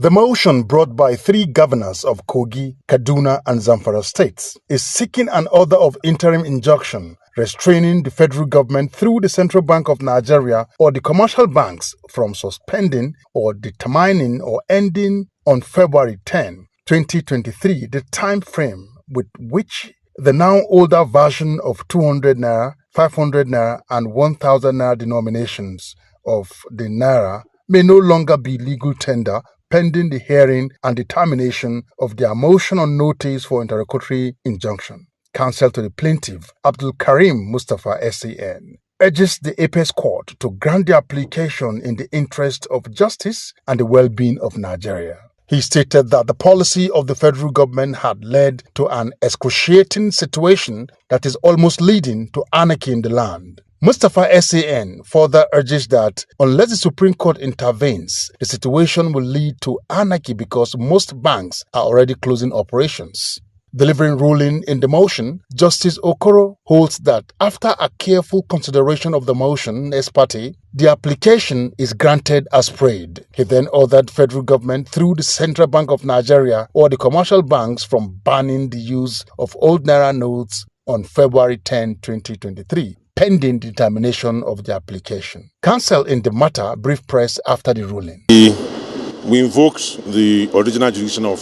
The motion brought by three governors of Kogi, Kaduna and Zamfara states is seeking an order of interim injunction restraining the federal government through the Central Bank of Nigeria or the commercial banks from suspending or determining or ending on February 10, 2023, the time frame with which the now older version of 200 Naira, 500 Naira and 1000 Naira denominations of the Naira may no longer be legal tender pending the hearing and determination of their motion on notice for interlocutory injunction. Counsel to the plaintiff, Abdul Karim Mustafa SAN, urges the Apex Court to grant the application in the interest of justice and the well-being of Nigeria. He stated that the policy of the federal government had led to an excruciating situation that is almost leading to anarchy in the land. Mustafa SAN further urges that unless the Supreme Court intervenes, the situation will lead to anarchy because most banks are already closing operations. Delivering ruling in the motion, Justice Okoro holds that after a careful consideration of the motion, Ex-parte, the application is granted as prayed. He then ordered federal government through the Central Bank of Nigeria or the commercial banks from banning the use of old Naira notes on February 10, 2023. Pending determination of the application. Counsel in the matter briefed press after the ruling. We invoked the original jurisdiction of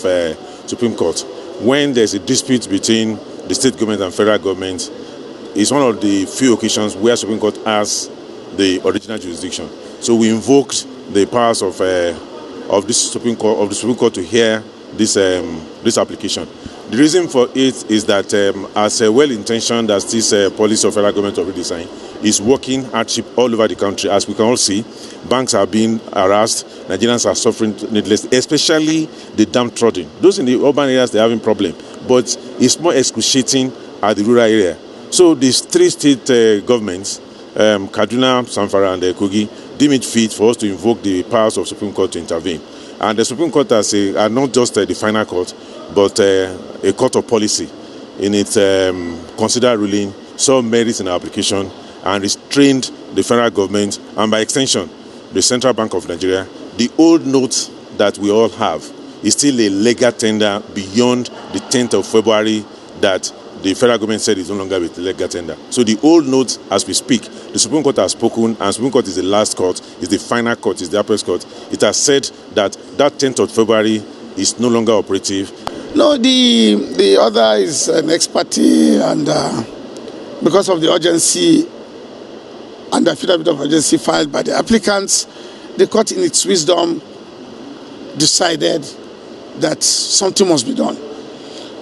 Supreme Court when there's a dispute between the state government and federal government. It's one of the few occasions where Supreme Court has the original jurisdiction. So we invoked the powers of the Supreme Court to hear this application. The reason for it is that as a well-intentioned as this policy of federal government of redesign is working hardship all over the country. As we can all see, banks are being harassed, Nigerians are suffering needlessly, especially the downtrodden. Those in the urban areas, they're having problem, but it's more excruciating at the rural area. So these three state governments, Kaduna, Zamfara and Kogi, deem it fit for us to invoke the powers of Supreme Court to intervene. And the Supreme Court are not just the final court, but a court of policy. In its considered ruling, saw merits in our application and restrained the federal government and by extension, the Central Bank of Nigeria. The old notes that we all have is still a legal tender beyond the 10th of February that the federal government said is no longer with legal tender. So the old notes, as we speak, the Supreme Court has spoken, and Supreme Court is the last court, is the final court, is the Apex Court. It has said that 10th of February is no longer operative. No, the other is an ex-parte, and because of the urgency and the affidavit of urgency filed by the applicants, the court in its wisdom decided that something must be done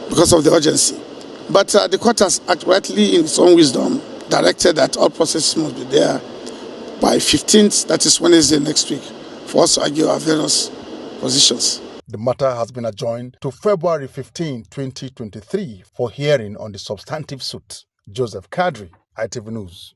because of the urgency. But the court has rightly, in its own wisdom, directed that all processes must be there by 15th, that is Wednesday next week, for us to argue our various positions. The matter has been adjourned to February 15, 2023 for hearing on the substantive suit. Joseph Kadri, ITV News.